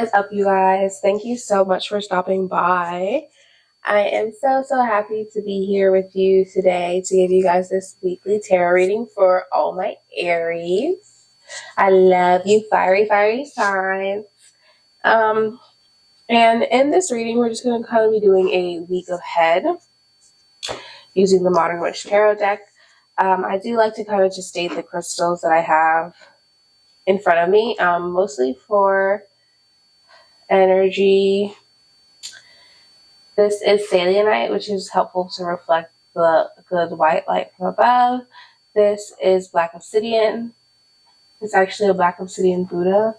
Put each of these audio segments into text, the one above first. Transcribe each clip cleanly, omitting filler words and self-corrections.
What is up, you guys? Thank you so much for stopping by. I am so happy to be here with you today to give you guys this weekly tarot reading for all my Aries. I love you, fiery signs. And in this reading, we're just going to kind of be doing a week ahead using the Modern Witch Tarot deck. I do like to kind of just state the crystals that I have in front of me, mostly for energy. This is Selenite, which is helpful to reflect the good white light from above. This is Black Obsidian. It's actually a Black Obsidian Buddha.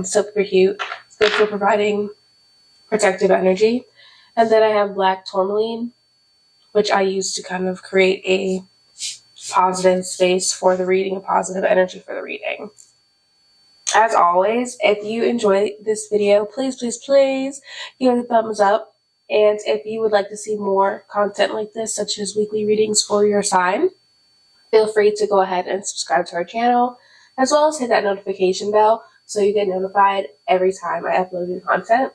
Super cute. It's good for providing protective energy. And then I have Black Tourmaline, which I use to kind of create a positive space for the reading, a positive energy for the reading. As always, if you enjoy this video, please give it a thumbs up. And if you would like to see more content like this, such as weekly readings for your sign, feel free to go ahead and subscribe to our channel, as well as hit that notification bell so you get notified every time I upload new content.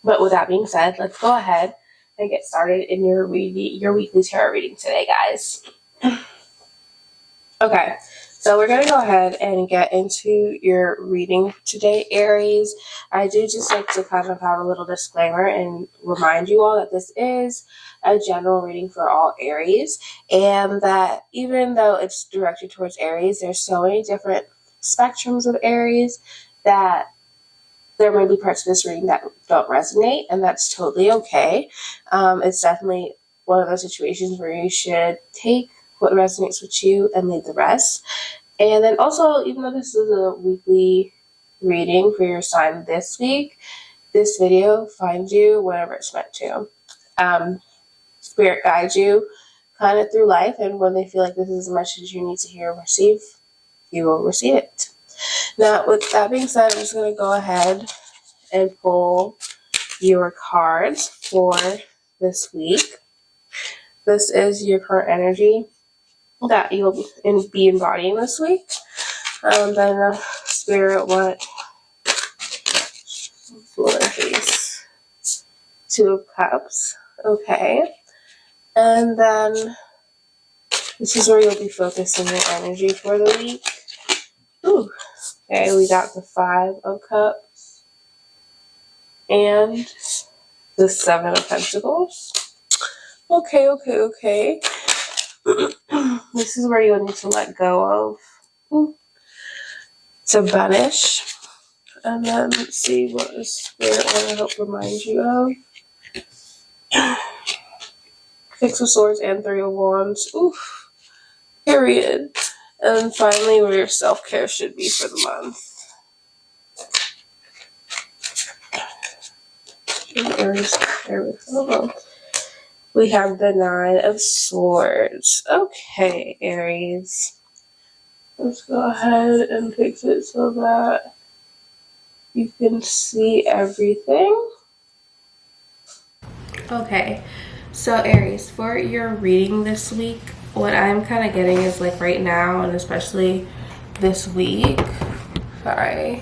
But with that being said, let's go ahead and get started in your weekly tarot reading today, guys. Okay, so we're going to go ahead and get into your reading today, Aries. I do just like to kind of have a little disclaimer and remind you all that this is a general reading for all Aries, and that even though it's directed towards Aries, there's so many different spectrums of Aries that there may be parts of this reading that don't resonate, and that's totally okay. It's definitely one of those situations where you should take what resonates with you and leave the rest. And then also, even though this is a weekly reading for your sign this week, this video finds you whenever it's meant to. Spirit guides you kind of through life, and when they feel like this is a message you need to hear or receive, you will receive it. Now, with that being said, I'm just going to go ahead and pull your cards for this week. This is your current energy that you'll be embodying this week. Then Spirit, what? Face. Two of Cups. Okay. And then this is where you'll be focusing your energy for the week. Ooh. Okay, we got the Five of Cups and the Seven of Pentacles. Okay. This is where you'll need to let go of, to banish. And then let's see what the Spirit want to help remind you of. Six of Swords and Three of Wands. Oof. Period. And finally, where your self-care should be for the month. We have the Nine of Swords. Okay, Aries. Let's go ahead and fix it so that you can see everything. Okay, so Aries, for your reading this week, what I'm kind of getting is, like, right now, and especially this week, that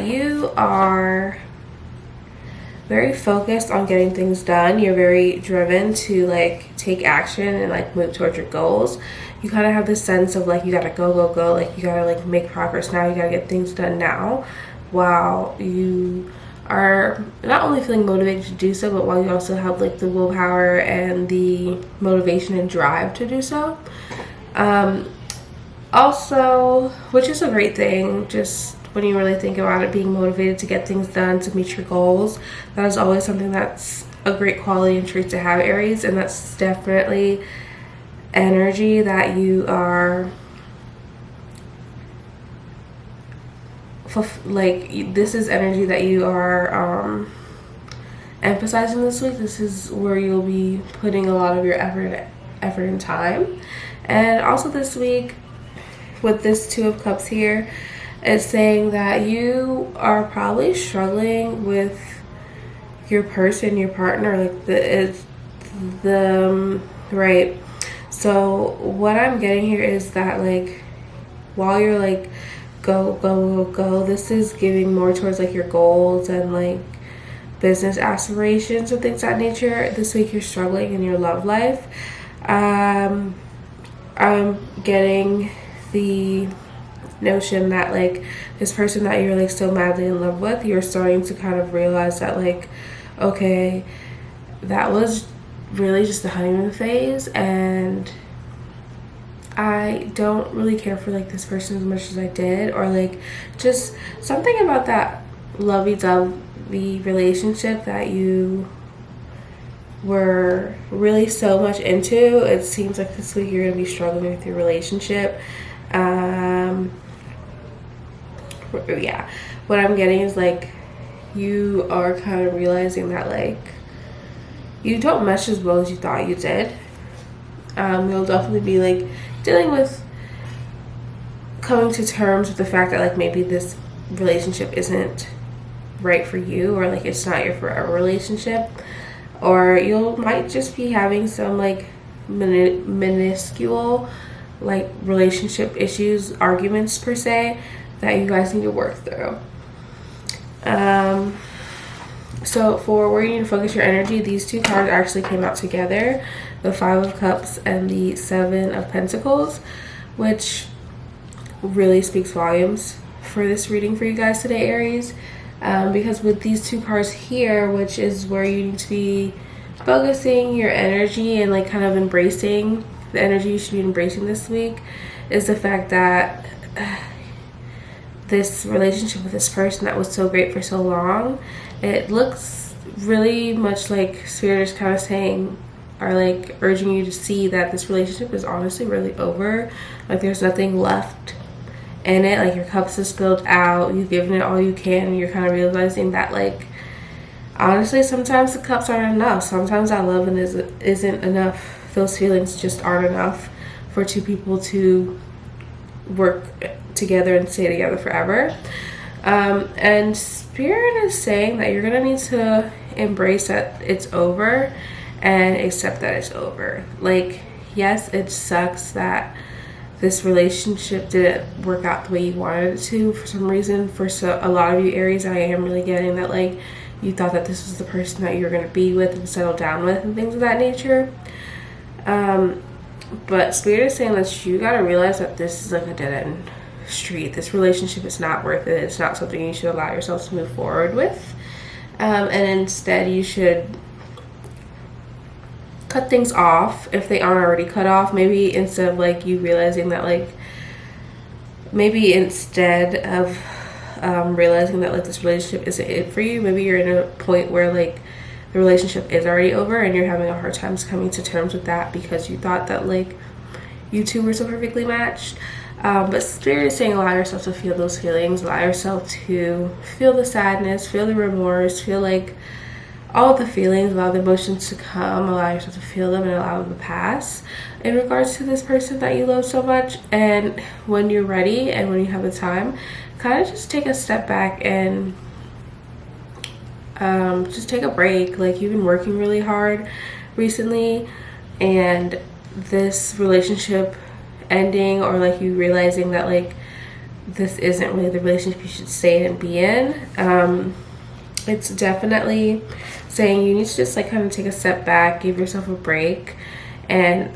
you are very focused on getting things done. You're very driven to, like, take action and, like, move towards your goals. You kind of have this sense of, like, you gotta go, like, you gotta, like, make progress now, you gotta get things done now, while you are not only feeling motivated to do so, but while you also have, like, the willpower and the motivation and drive to do so. Also, which is a great thing, just when you really think about it, being motivated to get things done, to meet your goals, that is always something that's a great quality and trait to have, Aries, and that's definitely energy that you are, like, this is energy that you are emphasizing this week. This is where you'll be putting a lot of your effort and time. And also this week, with this Two of Cups here, it's saying that you are probably struggling with your person, your partner, like right. So what I'm getting here is that, like, while you're like go, go, go, go, this is giving more towards like your goals and like business aspirations and things of that nature. This week you're struggling in your love life. I'm getting the notion that like this person that you're like so madly in love with, you're starting to kind of realize that like, okay, that was really just the honeymoon phase, and I don't really care for like this person as much as I did, or like just something about that lovey-dovey relationship that you were really so much into. It seems like this week you're going to be struggling with your relationship. Yeah, what I'm getting is like you are kind of realizing that like you don't mesh as well as you thought you did. You'll definitely be like dealing with coming to terms with the fact that like maybe this relationship isn't right for you, or like it's not your forever relationship, or you might just be having some like minuscule like relationship issues, arguments per se, that you guys need to work through. So for where you need to focus your energy, these two cards actually came out together, the Five of Cups and the Seven of Pentacles, which really speaks volumes for this reading for you guys today, Aries. Because with these two cards here, which is where you need to be focusing your energy and like kind of embracing the energy you should be embracing this week, is the fact that this relationship with this person that was so great for so long, it looks really much like Spirit is kind of saying, or like urging you to see that this relationship is honestly really over. Like there's nothing left in it. Like your cups is spilled out, you've given it all you can, and you're kind of realizing that like honestly sometimes the cups aren't enough. Sometimes that love isn't enough. Those feelings just aren't enough for two people to work together and stay together forever. And Spirit is saying that you're gonna need to embrace that it's over and accept that it's over. Like, yes, it sucks that this relationship didn't work out the way you wanted it to for some reason. For a lot of you Aries, I am really getting that like you thought that this was the person that you were going to be with and settle down with and things of that nature. But Spirit is saying that you got to realize that this is like a dead-end street. This relationship is not worth it. It's not something you should allow yourself to move forward with. And instead you should cut things off if they aren't already cut off. Maybe instead of like you realizing that like, maybe instead of realizing that like this relationship isn't it for you, maybe you're in a point where like the relationship is already over and you're having a hard time coming to terms with that because you thought that like you two were so perfectly matched. But Spirit is saying allow yourself to feel those feelings, allow yourself to feel the sadness, feel the remorse, feel like all of the feelings, allow the emotions to come, allow yourself to feel them and allow them to pass in regards to this person that you love so much. And when you're ready and when you have the time, kind of just take a step back and just take a break. Like you've been working really hard recently, and this relationship ending, or like you realizing that like this isn't really the relationship you should stay and be in, it's definitely saying you need to just like kind of take a step back, give yourself a break, and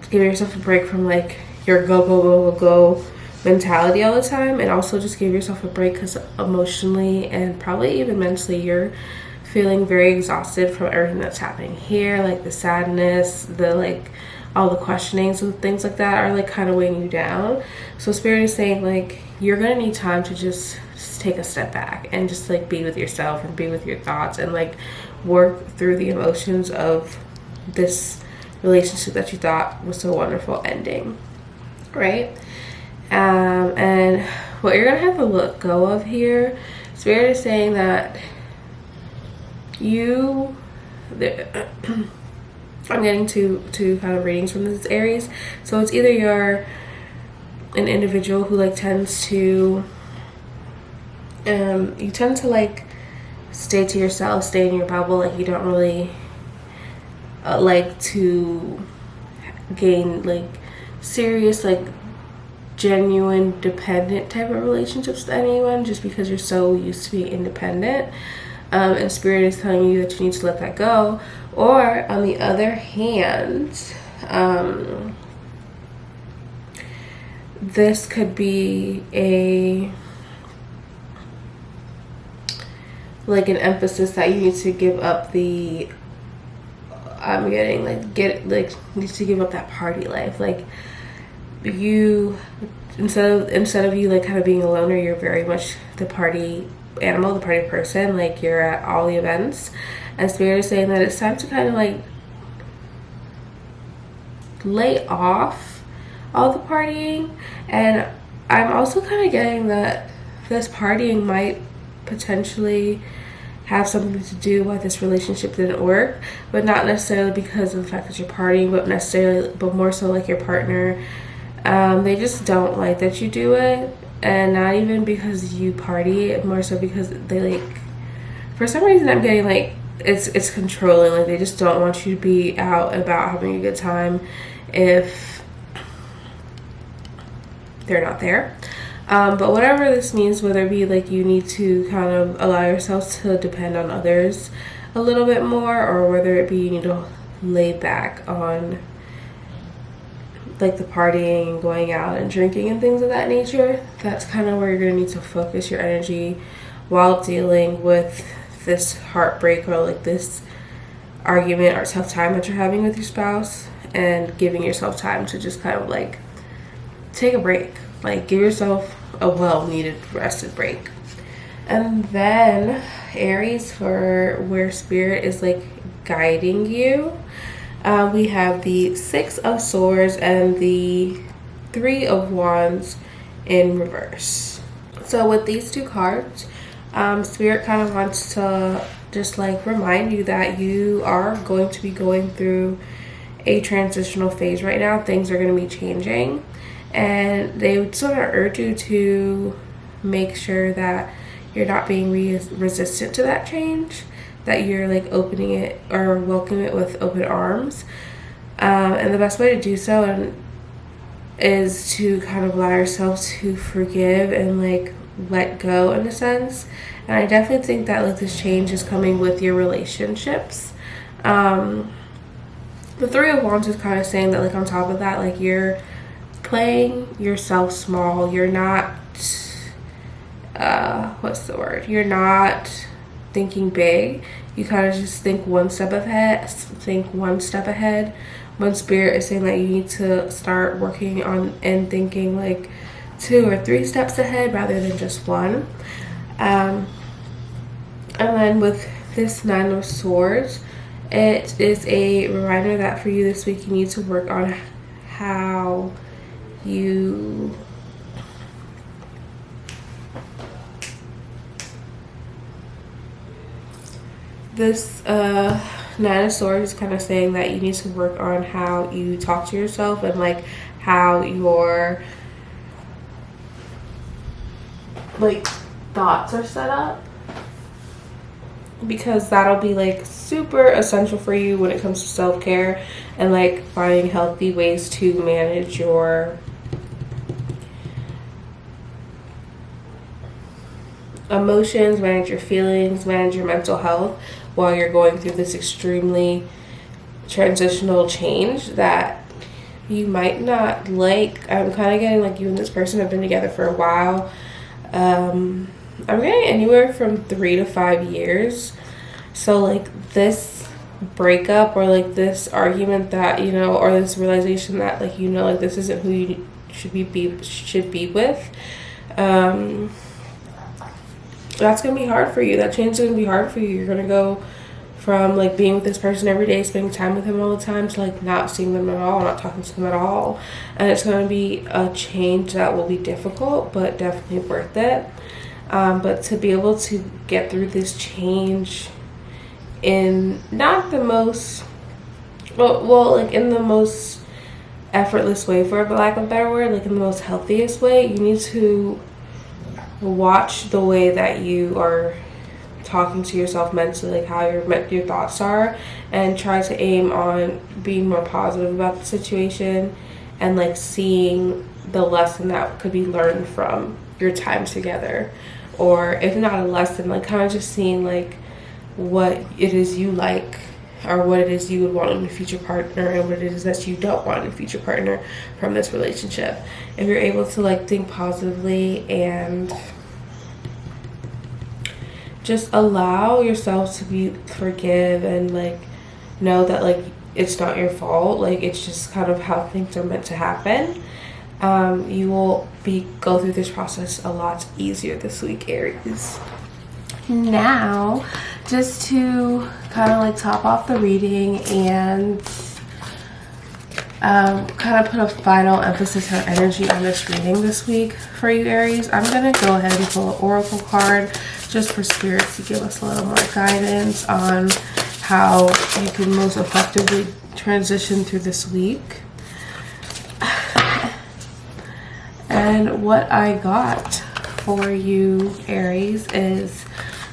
give yourself a break from like your go go go go go mentality all the time, and also just give yourself a break because emotionally and probably even mentally you're feeling very exhausted from everything that's happening here. Like the sadness, the like all the questionings and things like that are like kind of weighing you down. So Spirit is saying like you're gonna need time to just take a step back and just like be with yourself and be with your thoughts and like work through the emotions of this relationship that you thought was so wonderful ending, right? And what you're gonna have to let go of here, Spirit is saying that I'm getting two kind of readings from this Aries. So it's either you're an individual who like tends to you tend to like stay to yourself, stay in your bubble. Like you don't really like to gain like serious like genuine dependent type of relationships with anyone just because you're so used to being independent. And Spirit is telling you that you need to let that go. Or on the other hand, this could be like an emphasis that you need to give up the need to give up that party life. Like, you instead of you like kind of being a loner, you're very much the party animal, the party person. Like, you're at all the events, and Spirit is saying that it's time to kind of like lay off all the partying. And I'm also kind of getting that this partying might potentially have something to do why this relationship didn't work, but not necessarily because of the fact that you're partying, but more so like your partner, they just don't like that you do it. And not even because you party, more so because they like, for some reason I'm getting like it's controlling. Like, they just don't want you to be out about having a good time if they're not there. But whatever this means, whether it be like you need to kind of allow yourself to depend on others a little bit more, or whether it be you need to lay back on like the partying and going out and drinking and things of that nature, that's kind of where you're going to need to focus your energy while dealing with this heartbreak or like this argument or tough time that you're having with your spouse, and giving yourself time to just kind of like take a break. Like, give yourself a well-needed rested break. And then Aries, for where Spirit is like guiding you, we have the 6 of Swords and the 3 of Wands in reverse. So with these two cards, Spirit kind of wants to just like remind you that you are going to be going through a transitional phase right now. Things are going to be changing, and they would sort of urge you to make sure that you're not being resistant to that change, that you're like opening it or welcoming it with open arms. And the best way to do so is to kind of allow yourself to forgive and like let go in a sense. And I definitely think that like this change is coming with your relationships. The 3 of Wands is kind of saying that like on top of that, like you're playing yourself small. You're not you're not thinking big. You kind of just think one step ahead. When Spirit is saying that you need to start working on and thinking like 2 or 3 steps ahead rather than just one. And then with this 9 of Swords, it is a reminder that for you this week you need to work on how you this 9 of Swords is kind of saying that you need to work on how you talk to yourself and like how your like thoughts are set up, because that'll be like super essential for you when it comes to self-care and like finding healthy ways to manage your emotions, manage your feelings, manage your mental health while you're going through this extremely transitional change that you might not like. I'm kind of getting like you and this person have been together for a while. I'm getting anywhere from 3 to 5 years. So like this breakup or like this argument that, you know, or this realization that like, you know, like this isn't who you should be with, that's gonna be hard for you. That change is gonna be hard for you. You're gonna go from like being with this person every day, spending time with him all the time, to like not seeing them at all, not talking to them at all. And it's gonna be a change that will be difficult, but definitely worth it. But to be able to get through this change in not the most like in the most effortless way, for lack of a better word, like in the most healthiest way, you need to watch the way that you are talking to yourself mentally, like how your thoughts are, and try to aim on being more positive about the situation and like seeing the lesson that could be learned from your time together, or if not a lesson, like kind of just seeing like what it is you like, or what it is you would want in a future partner, and what it is that you don't want in a future partner from this relationship. If you're able to like think positively and just allow yourself to be forgive and like know that like it's not your fault, like it's just kind of how things are meant to happen, you will go through this process a lot easier this week, Aries. Now, just to kind of like top off the reading and kind of put a final emphasis on energy on this reading this week for you, Aries, I'm going to go ahead and pull an oracle card just for spirits to give us a little more guidance on how you can most effectively transition through this week. And what I got for you, Aries, is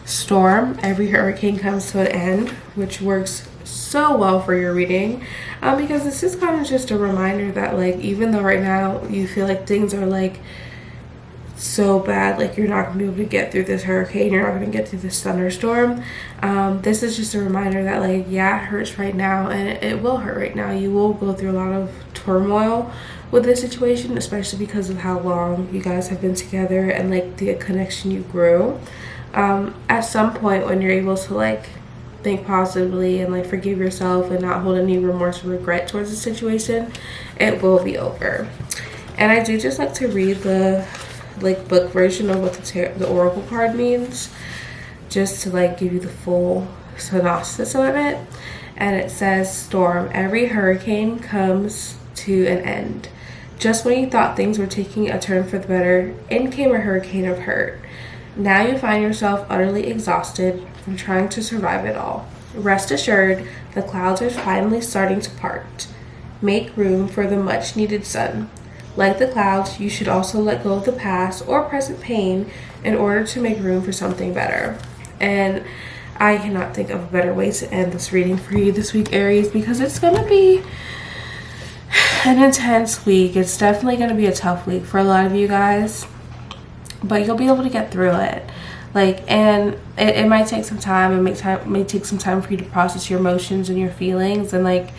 storm. Every hurricane comes to an end, which works so well for your reading, because this is kind of just a reminder that like even though right now you feel like things are like so bad, like you're not going to be able to get through this hurricane, you're not going to get through this thunderstorm, this is just a reminder that like, yeah, it hurts right now, and it will hurt right now. You will go through a lot of turmoil with this situation, especially because of how long you guys have been together and like the connection you grew. At some point when you're able to like think positively and like forgive yourself and not hold any remorse or regret towards the situation, it will be over. And I do just like to read the like book version of what the oracle card means, just to like give you the full synopsis of it. And it says, storm, every hurricane comes to an end. Just when you thought things were taking a turn for the better, in came a hurricane of hurt. Now you find yourself utterly exhausted from trying to survive it all. Rest assured, the clouds are finally starting to part. Make room for the much needed sun. Like the clouds, you should also let go of the past or present pain in order to make room for something better. And I cannot think of a better way to end this reading for you this week, Aries, because it's going to be an intense week. It's definitely going to be a tough week for a lot of you guys, but you'll be able to get through it. Like, and it might take some time. It may take some time for you to process your emotions and your feelings and like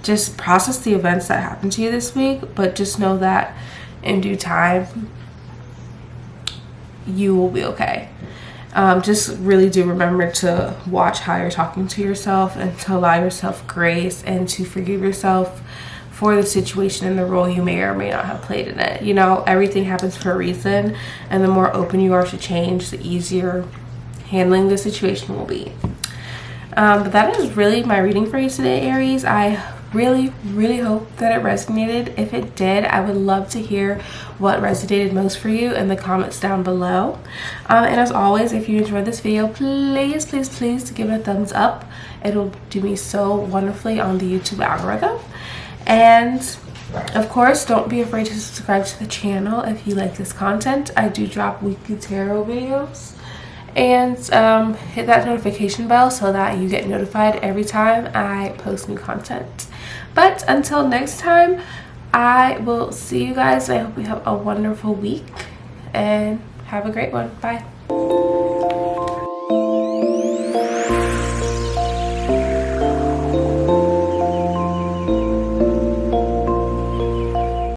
just process the events that happened to you this week. But just know that in due time, you will be okay. Just really do remember to watch how you're talking to yourself and to allow yourself grace and to forgive yourself for the situation and the role you may or may not have played in it. You know, everything happens for a reason, and the more open you are to change, the easier handling the situation will be. But that is really my reading for you today, Aries. I really hope that it resonated. If it did, I would love to hear what resonated most for you in the comments down below. And as always, if you enjoyed this video, please give it a thumbs up. It'll do me so wonderfully on the YouTube algorithm. And of course, don't be afraid to subscribe to the channel if you like this content. I do drop weekly tarot videos. And hit that notification bell so that you get notified every time I post new content. But until next time, I will see you guys. I hope you have a wonderful week and have a great one. Bye.